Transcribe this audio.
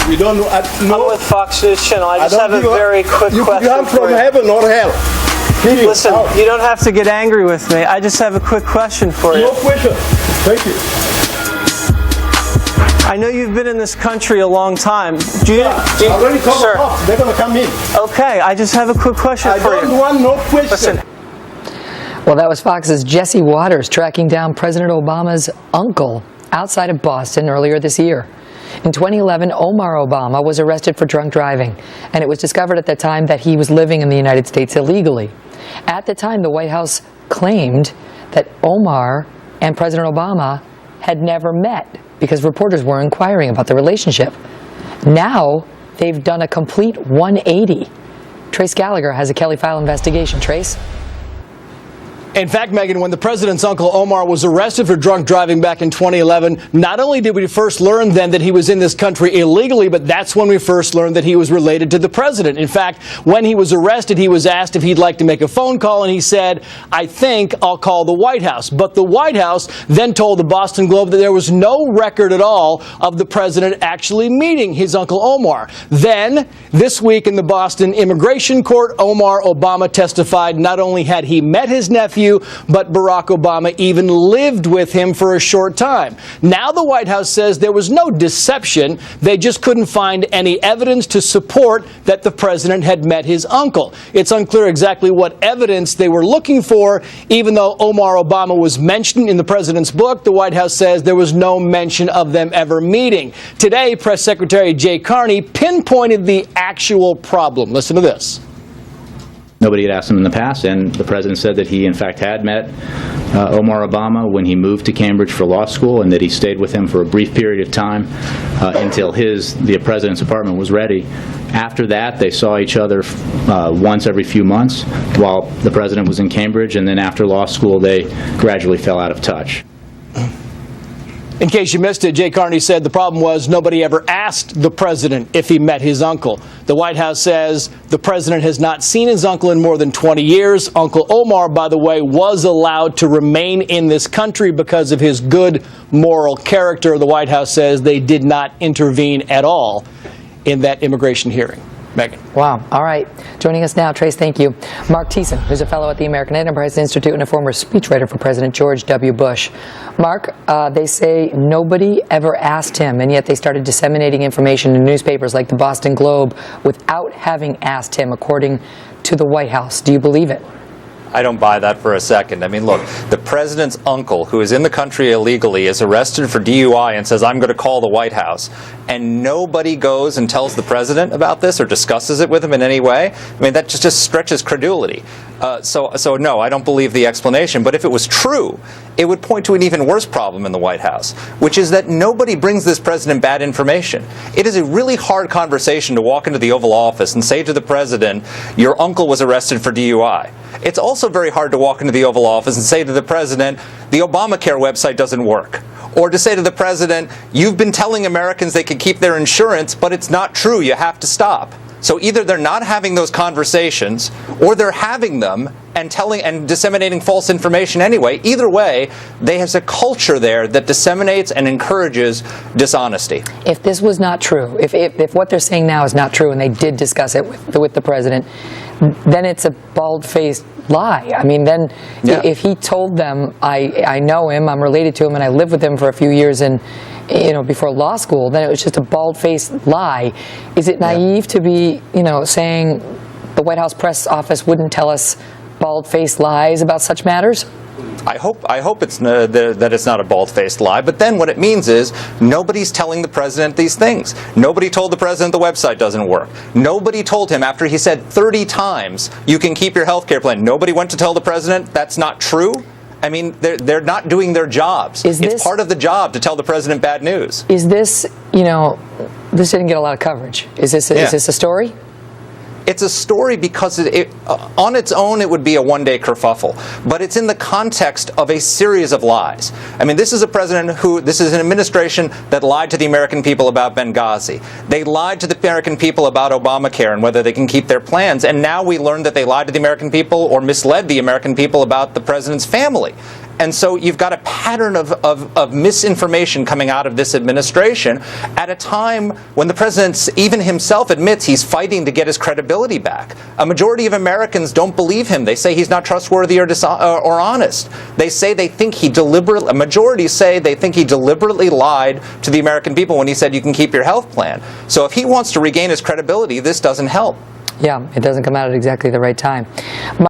You don't know. I'm with Fox News Channel. I just have a very quick question. You come from heaven or hell. Period. Listen, you don't have to get angry with me. I just have a quick question for you. No question. Thank you. I know you've been in this country a long time. Already come up. They're going to come in. Okay, I just have a quick question for you. I don't want no question. Listen. Well, that was Fox's Jesse Waters tracking down President Obama's uncle outside of Boston earlier this year. In 2011, Omar Obama was arrested for drunk driving, and it was discovered at that time that he was living in the United States illegally. At the time, the White House claimed that Omar and President Obama had never met because reporters were inquiring about the relationship. Now, they've done a complete 180. Trace Gallagher has a Kelly File investigation. Trace? In fact, Megyn, when the president's uncle Omar was arrested for drunk driving back in 2011, not only did we first learn then that he was in this country illegally, but that's when we first learned that he was related to the president. In fact, when he was arrested, he was asked if he'd like to make a phone call, and he said, "I think I'll call the White House." But the White House then told the Boston Globe that there was no record at all of the president actually meeting his uncle Omar. Then, this week in the Boston Immigration Court, Omar Obama testified not only had he met his nephew, but Barack Obama even lived with him for a short time. Now the White House says there was no deception. They just couldn't find any evidence to support that the president had met his uncle. It's unclear exactly what evidence they were looking for. Even though Omar Obama was mentioned in the president's book, the White House says there was no mention of them ever meeting. Today, Press Secretary Carney pinpointed the actual problem. Listen to this. Nobody had asked him in the past, and the president said that he, in fact, had met Omar Obama when he moved to Cambridge for law school, and that he stayed with him for a brief period of time until the president's apartment was ready. After that, they saw each other once every few months while the president was in Cambridge, and then after law school, they gradually fell out of touch. In case you missed it, Carney said the problem was nobody ever asked the president if he met his uncle. The White House says the president has not seen his uncle in more than 20 years. Uncle Omar, by the way, was allowed to remain in this country because of his good moral character. The White House says they did not intervene at all in that immigration hearing. Megyn. Wow. All right. Joining us now, Trace, thank you. Marc Thiessen, who's a fellow at the American Enterprise Institute and a former speechwriter for President George W. Bush. Marc, they say nobody ever asked him, and yet they started disseminating information in newspapers like the Boston Globe without having asked him, according to the White House. Do you believe it? I don't buy that for a second. I mean, look, the president's uncle, who is in the country illegally, is arrested for DUI and says, "I'm going to call the White House." And nobody goes and tells the president about this or discusses it with him in any way. I mean, that just stretches credulity. So no, I don't believe the explanation. But if it was true, it would point to an even worse problem in the White House, which is that nobody brings this president bad information. It is a really hard conversation to walk into the Oval Office and say to the president, "Your uncle was arrested for DUI." It's also very hard to walk into the Oval Office and say to the president, "The Obamacare website doesn't work." Or to say to the president, "You've been telling Americans they can keep their insurance, but it's not true. You have to stop." So either they're not having those conversations, or they're having them and disseminating false information anyway. Either way, there's a culture there that disseminates and encourages dishonesty. If this was not true, if what they're saying now is not true, and they did discuss it with the president, then it's a bald-faced lie. I mean, then if he told them, I know him, I'm related to him, and I lived with him for a few years and before law school, then it was just a bald-faced lie. Is it naive to be, saying the White House press office wouldn't tell us bald-faced lies about such matters? I hope it's that it's not a bald-faced lie, but then what it means is nobody's telling the president these things. Nobody told the president the website doesn't work. Nobody told him after he said 30 times, "You can keep your health care plan." Nobody went to tell the president that's not true. I mean, they're not doing their jobs. It's part of the job to tell the president bad news. Is this, this didn't get a lot of coverage. Is this a story? It's a story because on its own it would be a one-day kerfuffle, but it's in the context of a series of lies. I mean, this is a president this is an administration that lied to the American people about Benghazi. They lied to the American people about Obamacare and whether they can keep their plans, and now we learn that they lied to the American people or misled the American people about the president's family. And so you've got a pattern of misinformation coming out of this administration at a time when the president even himself admits he's fighting to get his credibility back. A majority of Americans don't believe him. They say he's not trustworthy or honest. They say they think he deliberately, a majority say they think he deliberately lied to the American people when he said you can keep your health plan. So if he wants to regain his credibility, this doesn't help. Yeah, it doesn't come out at exactly the right time.